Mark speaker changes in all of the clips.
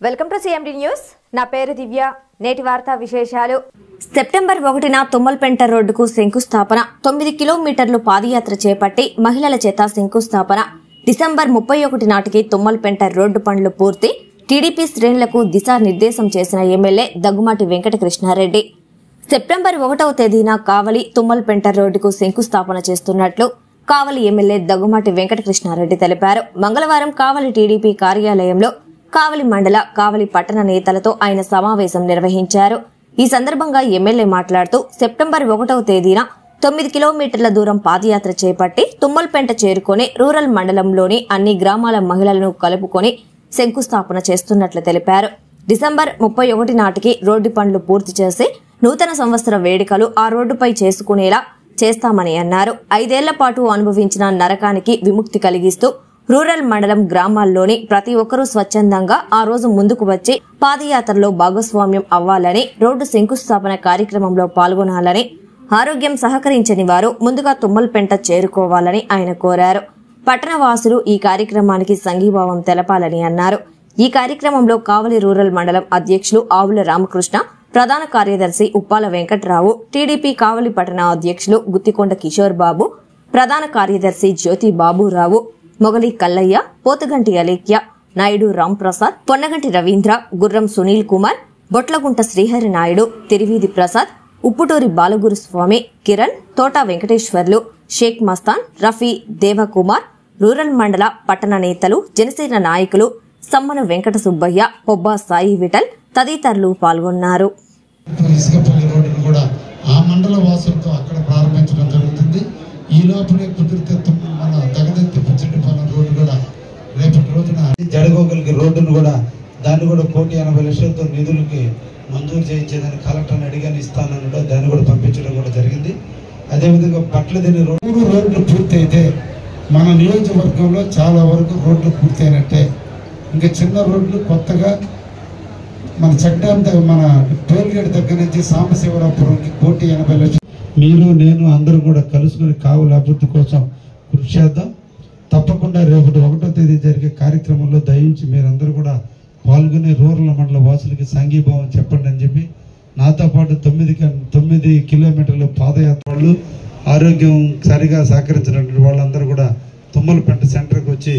Speaker 1: Welcome to CMD news. నా పేరు దివ్య. నేటి వార్తా విశేషాలు. సెప్టెంబర్ 1న తుమ్మలపెంట రోడ్డుకు శంకుస్థాపన. 9 కిలోమీటర్లు పాదయాత్ర చేపట్టి మహిళల చేత శంకుస్థాపన. డిసెంబర్ 31 నాటికి తుమ్మలపెంట రోడ్డు పనులు పూర్తి. టీడీపీ శ్రేణులకు దిశానిర్దేశం చేసిన ఎమ్మెల్యే దగ్గుమాటి వెంకటకృష్ణారెడ్డి. సెప్టెంబర్ 1వ తేదీన కావలి తుమ్మలపెంట రోడ్డుకు శంకుస్థాపన చేస్తున్నట్లు కావలి ఎమ్మెల్యే దగ్గుమాటి వెంకటకృష్ణారెడ్డి తెలిపారు. మంగళవారం కావలి టీడీపీ కార్యాలయంలో కావలి మండల, కావలి పట్టణ నేతలతో ఆయన సమావేశం నిర్వహించారు. ఈ సందర్భంగా ఎమ్మెల్యే మాట్లాడుతూ సెప్టెంబర్ 1వ తేదీన 9 కిలోమీటర్ల దూరం పాదయాత్ర చేపట్టి తుమ్మలపెంట చేరుకుని రూరల్ మండలంలోని అన్ని గ్రామాల మహిళలను కలుపుకొని శంకుస్థాపన చేస్తున్నట్లు తెలిపారు. డిసెంబర్ 31 నాటికి రోడ్డు పనులు పూర్తి చేసి నూతన సంవత్సర వేడుకలు ఆ రోడ్డుపై చేసుకునేలా చేస్తామని అన్నారు. 5 ఏళ్ల పాటు అనుభవించిన నరకానికి విముక్తి కలిగిస్తూ రూరల్ మండలం గ్రామాల్లోని ప్రతి ఒక్కరూ స్వచ్ఛందంగా ఆ రోజు ముందుకు వచ్చి పాదయాత్రలో భాగస్వామ్యం అవ్వాలని, రోడ్డు శంకుస్థాపన కార్యక్రమంలో పాల్గొనాలని, ఆరోగ్యం సహకరించని వారు ముందుగా తుమ్మలపెంట చేరుకోవాలని ఆయన కోరారు. పట్టణవాసులు ఈ కార్యక్రమానికి సంఘీభావం తెలపాలని అన్నారు. ఈ కార్యక్రమంలో కావలి రూరల్ మండలం అధ్యక్షులు ఆవుల రామకృష్ణ, ప్రధాన కార్యదర్శి ఉప్పాల వెంకట్రావు, టీడీపీ కావలి పట్టణ అధ్యక్షులు గుత్తికొండ కిషోర్ బాబు, ప్రధాన కార్యదర్శి జ్యోతి బాబురావు, మొగలి కల్లయ్య, పోతుగంటి అలేఖ్య, నాయుడు రాంప్రసాద్, పొన్నగంటి రవీంద్ర, గుర్రం సునీల్ కుమార్, బొట్లగుంట శ్రీహరి నాయుడు, తిరివీధి ప్రసాద్, ఉప్పుటూరి బాలగురుస్వామి, కిరణ్, తోట వెంకటేశ్వర్లు, షేక్ మస్తాన్, రఫీ, దేవకుమార్, రూరల్ మండల పట్టణ నేతలు, జనసేన నాయకులు సమ్మన వెంకట సుబ్బయ్య, పొబ్బా సాయి విఠల్ తదితరులు పాల్గొన్నారు.
Speaker 2: ఈ లోపలే కుదిరితే మన దగదెత్తి పుచ్చడిపాలెం రోడ్డు కూడా రేపటి రోజున జడగోగలికి రోడ్డును కూడా దాన్ని కూడా 1,80,00,000తో నిధులకి మంజూరు చేయించేదని కలెక్టర్ని అడిగాను, ఇస్తానన్నాడు. దాన్ని కూడా పంపించడం కూడా జరిగింది. అదేవిధంగా పట్లదిని రోడ్లు పూర్తి అయితే మన నియోజకవర్గంలో చాలా వరకు రోడ్లు పూర్తయినట్టే. ఇంకా చిన్న రోడ్లు కొత్తగా మన చెడ్డాం మన టోల్గేట్ దగ్గర నుంచి సాంబశివరాపురంకి 1,80,00,000 మీరు నేను అందరూ కూడా కలుసుకుని కావలి అభివృద్ధి కోసం కృషి చేద్దాం. తప్పకుండా రేపటి 1వ తేదీ జరిగే కార్యక్రమంలో దయించి మీరందరూ కూడా పాల్గొని రూరల్ మండల వాసులకి సంఘీభావం చెప్పండి అని చెప్పి, నాతో పాటు 9 కిలోమీటర్ల పాదయాత్ర వాళ్ళు, ఆరోగ్యం సరిగా సహకరించినటువంటి వాళ్ళందరూ కూడా తుమ్మలపెంట సెంటర్కి వచ్చి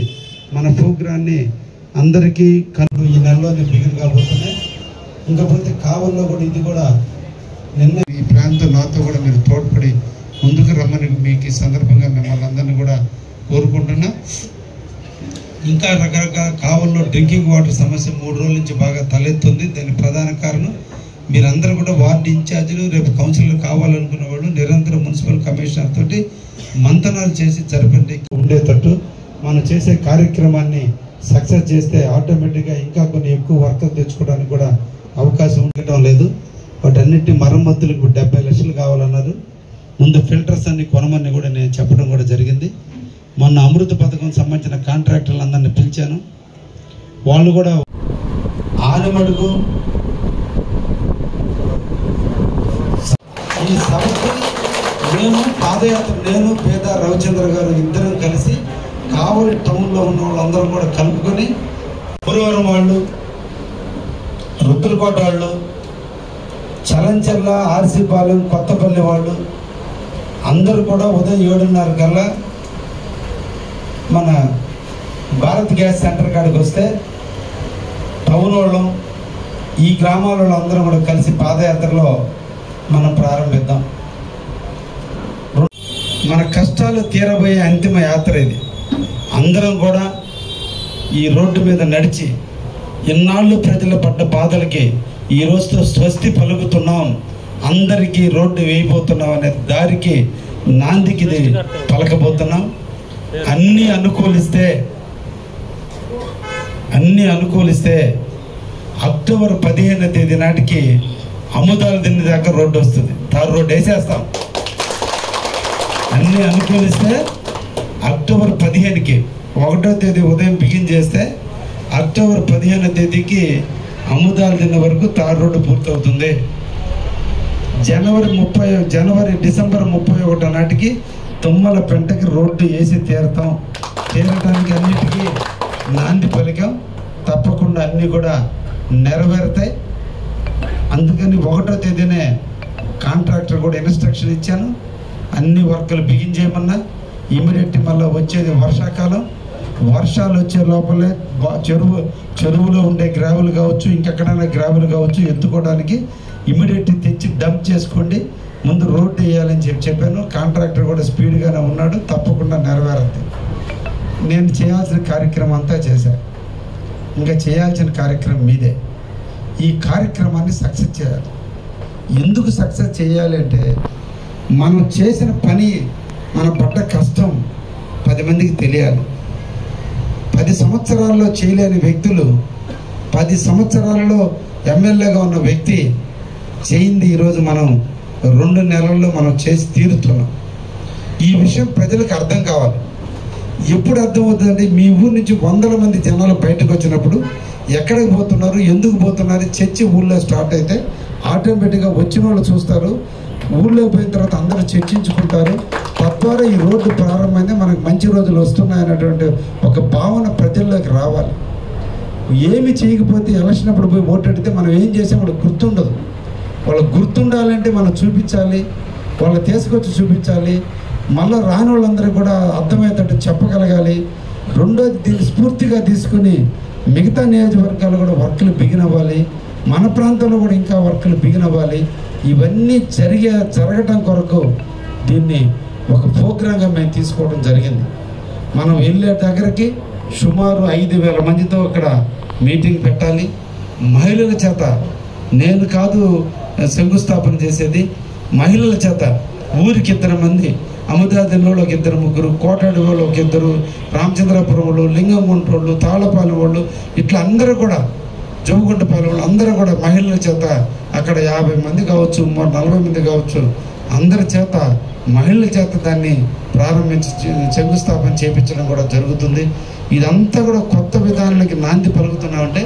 Speaker 2: మన ప్రోగ్రాన్ని అందరికీ ఈ నెలలోనే బిగిన్ కాబోతున్నాయి. ఇంకపోతే కావల్లో కూడా ఇది కూడా నిన్న ఈ ప్రాంతం నాతో కూడా మీరు తోడ్పడి ముందుకు రమ్మని మీకు ఈ సందర్భంగా మిమ్మల్ని అందరినీ కూడా కోరుకుంటున్నా. ఇంకా రకరకాల కావల్లో డ్రింకింగ్ వాటర్ సమస్య 3 రోజుల నుంచి బాగా తలెత్తుంది. దానికి ప్రధాన కారణం మీరందరూ కూడా వార్డు ఇన్ఛార్జీలు, రేపు కౌన్సిలర్ కావాలనుకున్న వాళ్ళు నిరంతరం మున్సిపల్ కమిషనర్ తోటి మంతనాలు చేసి జరపండి. ఉండేటట్టు మనం చేసే కార్యక్రమాన్ని సక్సెస్ చేస్తే ఆటోమేటిక్గా ఇంకా కొన్ని ఎక్కువ వర్కర్ తెచ్చుకోవడానికి కూడా అవకాశం ఉండటం లేదు. వాటన్నిటి మరమ్మతులకు 70 లక్షలు కావాలన్నారు. ముందు ఫిల్టర్స్ అన్ని కొనమని కూడా నేను చెప్పడం కూడా జరిగింది. మొన్న అమృత పథకం సంబంధించిన కాంట్రాక్టర్లందరినీ పిలిచాను. వాళ్ళు కూడా ఆనమడుగు ఈ సభకి నేను పేద రవిచంద్ర గారు ఇద్దరం కలిసి కావలి టౌన్లో ఉన్న వాళ్ళందరూ కూడా కలుపుకొని గురువారం వాళ్ళు, రుద్రకోట వాళ్ళు, చలంచెర్ల, ఆర్సీపాలెం, కొత్తపల్లి వాళ్ళు అందరూ కూడా ఉదయం 7:30 కల్లా మన భారత్ గ్యాస్ సెంటర్ కాడికి వస్తే టౌన్ వాళ్ళం, ఈ గ్రామాల వాళ్ళు అందరూ కూడా కలిసి పాదయాత్రలో మనం ప్రారంభిద్దాం. మన కష్టాలు తీరబోయే అంతిమ యాత్ర ఇది. అందరం కూడా ఈ రోడ్డు మీద నడిచి ఇన్నాళ్ళు ప్రజలు పడ్డ బాధలకి ఈ రోజుతో స్వస్తి పలుకుతున్నాం, అందరికీ రోడ్డు వేయబోతున్నాం అనే దారికి నాందికి పలకబోతున్నాం. అన్నీ అనుకూలిస్తే అక్టోబర్ 15వ తేదీ నాటికి అముదాల దిన్ని దాకా రోడ్డు వస్తుంది. తారు రోడ్డు వేసేస్తాం. అన్నీ అనుకూలిస్తే అక్టోబర్ 15కి 1వ తేదీ ఉదయం బిగిన్ చేస్తే అక్టోబర్ 15వ తేదీకి అముదాల దిన్న వరకు తారు రోడ్డు పూర్తవుతుంది. డిసెంబర్ 31 నాటికి తుమ్మలపెంటకి రోడ్డు వేసి తీరటానికి అన్నిటికీ నాంది పలికాం. తప్పకుండా అన్నీ కూడా నెరవేరుతాయి. అందుకని 1వ తేదీనే కాంట్రాక్టర్ కూడా ఇన్స్ట్రక్షన్ ఇచ్చాను, అన్ని వర్కులు బిగించేయమన్నా. ఇమీడియట్ మళ్ళీ వచ్చేది వర్షాకాలం, వర్షాలు వచ్చే లోపలే చెరువులో ఉండే గ్రావెల్ కావచ్చు, ఇంకెక్కడైనా గ్రావెల్ కావచ్చు, ఎత్తుకోవడానికి ఇమీడియట్ తెచ్చి డంప్ చేసుకోండి, ముందు రోడ్డు వేయాలని చెప్పాను. కాంట్రాక్టర్ కూడా స్పీడ్గానే ఉన్నాడు, తప్పకుండా నెరవేరుతుంది. నేను చేయాల్సిన కార్యక్రమం అంతా చేశాను, ఇంకా చేయాల్సిన కార్యక్రమం మీదే. ఈ కార్యక్రమాన్ని సక్సెస్ చేయాలి. ఎందుకు సక్సెస్ చేయాలి అంటే, మనం చేసిన పని, మన పడ్డ కష్టం 10 మందికి తెలియాలి. 10 సంవత్సరాల్లో చేయలేని వ్యక్తులు 10 సంవత్సరాలలో ఎమ్మెల్యేగా ఉన్న వ్యక్తి చేయింది ఈరోజు మనం 2 నెలల్లో మనం చేసి తీరుతున్నాం. ఈ విషయం ప్రజలకు అర్థం కావాలి. ఎప్పుడు అర్థమవుతుందంటే, మీ ఊరు నుంచి 100ల మంది జనాలు బయటకు వచ్చినప్పుడు ఎక్కడికి పోతున్నారు, ఎందుకు పోతున్నారు చర్చ ఊళ్ళో స్టార్ట్ అయితే ఆటోమేటిక్గా వచ్చిన వాళ్ళు చూస్తారు, ఊళ్ళో పోయిన తర్వాత అందరూ చర్చించుకుంటారు. తద్వారా ఈ రోడ్డు ప్రారంభమైంది, మనకు మంచి రోజులు వస్తున్నాయనేటువంటి ఒక భావన ప్రజల్లోకి రావాలి. ఏమి చేయకపోతే ఎలక్షన్ అప్పుడు పోయి ఓటు అడిగితే మనం ఏం చేసాం వాళ్ళకి గుర్తుండదు. వాళ్ళకి గుర్తుండాలంటే మనం చూపించాలి, వాళ్ళు తీసుకొచ్చి చూపించాలి. మళ్ళీ రాని వాళ్ళందరూ కూడా అర్థమయ్యేటట్టు చెప్పగలగాలి. రెండోది, దీన్ని స్ఫూర్తిగా తీసుకుని మిగతా నియోజకవర్గాలు కూడా వర్కులు బిగినవ్వాలి, మన ప్రాంతంలో కూడా ఇంకా వర్కులు బిగినవ్వాలి. ఇవన్నీ జరగటం కొరకు దీన్ని ఒక ప్రోగ్రాంగా మేము తీసుకోవడం జరిగింది. మనం వెళ్ళే దగ్గరికి సుమారు 5,000 మందితో ఇక్కడ మీటింగ్ పెట్టాలి. మహిళల చేత, నేను కాదు శంకుస్థాపన చేసేది, మహిళల చేత ఊరికి 2 మంది, అముదాదిలో ఒక 2-3, కోటాడిలో ఒక 2, రామచంద్రాపురం వాళ్ళు, లింగంగుంట వాళ్ళు, తాళపాలెం వాళ్ళు, ఇట్లా అందరూ కూడా, జోగుంటపాలెం వాళ్ళు అందరూ కూడా మహిళల చేత అక్కడ 50 మంది కావచ్చు, 40 మంది కావచ్చు, అందరి చేత, మహిళల చేత దాన్ని ప్రారంభించి శంకుస్థాపన చేయించడం కూడా జరుగుతుంది. ఇదంతా కూడా కొత్త విధానాలకి నాంది పలుకుతున్నామంటే,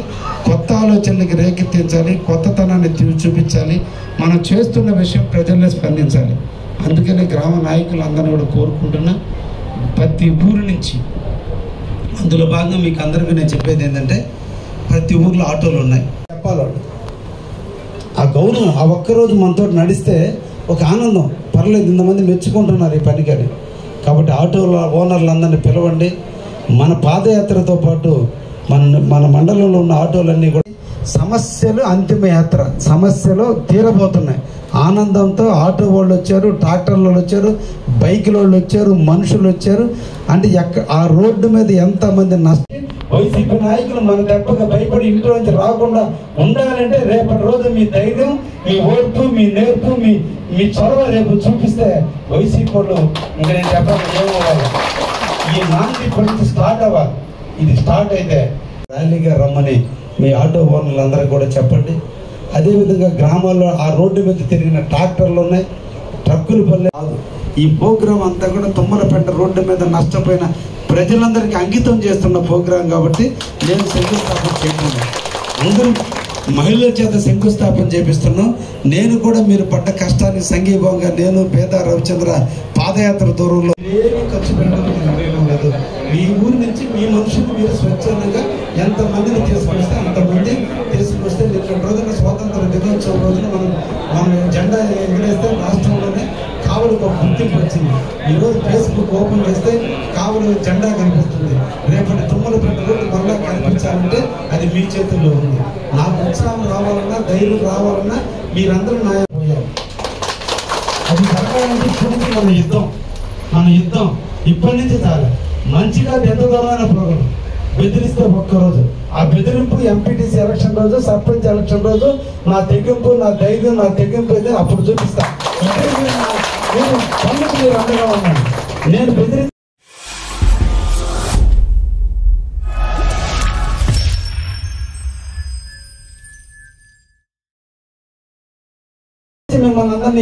Speaker 2: కొత్త ఆలోచనలకి రేకెత్తించాలి, కొత్తతనాన్ని చూపించాలి. మనం చేస్తున్న విషయం ప్రజల్లో స్పందించాలి. అందుకనే గ్రామ నాయకులందరినీ కూడా కోరుకుంటున్నా, ప్రతి ఊరు నుంచి, అందులో భాగంగా మీకు అందరికీ నేను చెప్పేది ఏంటంటే, ప్రతి ఊర్లో ఆటోలు ఉన్నాయి. చెప్పాలి ఆ గౌరవం, ఆ ఒక్కరోజు మనతో నడిస్తే ఒక ఆనందం, పర్లేదు ఇంతమంది మెచ్చుకుంటున్నారు ఈ పనికని. కాబట్టి ఆటోల ఓనర్లందరినీ పిలవండి. మన పాదయాత్రతో పాటు మన మండలంలో ఉన్న ఆటోలన్నీ కూడా సమస్యలు అంతిమ యాత్ర, సమస్యలు తీరబోతున్నాయి. ఆనందంతో ఆటో వాళ్ళు వచ్చారు, ట్రాక్టర్ల వాళ్ళు వచ్చారు, బైకుల వాళ్ళు వచ్చారు, మనుషులు వచ్చారు. అంటే ఆ రోడ్డు మీద ఎంతమంది నష్టం. వైసీపీ నాయకులు మన దెబ్బగా భయపడి ఇంట్లో నుంచి రాకుండా ఉండాలంటే రేపటి రోజు మీ ధైర్యం, మీ ఓర్పు, మీ నేర్పు, మీ చొరవ రేపు చూపిస్తే వైసీపీ వాళ్ళు ఇంకా నేను చెప్పాలి ఏమవ్వాలి. ఈ నాంది పరిస్థితి స్టార్ట్ అవ్వాలి. ఇది స్టార్ట్ అయితే ర్యాలీగా రమ్మని మీ ఆటో ఓనర్లందరూ కూడా చెప్పండి. అదేవిధంగా గ్రామాల్లో ఆ రోడ్డు మీద తిరిగిన ట్రాక్టర్లు ఉన్నాయి, ట్రక్కులు పల్లె కాదు. ఈ ప్రోగ్రాం అంతా కూడా తుమ్మలపేట రోడ్డు మీద నష్టపోయిన ప్రజలందరికీ అంకితం చేస్తున్న ప్రోగ్రాం కాబట్టి నేను శంకుస్థాపన చేయకుండా అందరూ మహిళల చేత శంకుస్థాపన చేపిస్తున్నాం. నేను కూడా మీరు పడ్డ కష్టాన్ని సంఘీభావంగా నేను పేద రవిచంద్ర పాదయాత్ర దూరంలో ఏమీ ఖర్చు పెట్టడం లేదు. మీ ఊరి నుంచి మీ మనుషులు మీరు స్వచ్ఛందంగా ఎంతమందిని తీసుకొస్తే అంతమంది తీసుకొస్తే నిన్న రోజున స్వాతంత్ర దినోత్సవం రోజున మనం జెండా ఎగిరేస్తే రాష్ట్రంలోనే కావలికి ఒక గుర్తింపు వచ్చింది. ఈరోజు ఫేస్బుక్ ఓపెన్ చేస్తే కావలి జెండా కనిపిస్తుంది. రేపటి తుమ్మలపేట రోడ్డు మళ్ళా కనిపించాలంటే అది మీ చేతుల్లో ఉంది. నాకు ఉత్సాహం రావాలన్నా, ధైర్యం రావాలన్నా మీరందరూ నాయకులు. అది జరగాలంటే ఇప్పుడు మన యుద్ధం ఇప్పటి నుంచి చాలా మంచిగా దెబ్బదమైన ప్రోగ్రాం. బెదిరిస్తే ఒక్కరోజు ఆ బెదిరింపు ఎంపీటీసీ ఎలక్షన్ రోజు, సర్పంచ్ ఎలక్షన్ రోజు నా తెగింపు, నా ధైర్యం, నా తెగింపు అయితే అప్పుడు చూపిస్తా. మీరు అండగా ఉన్నాను. నేను బెదిరి మిమ్మల్ని అందరినీ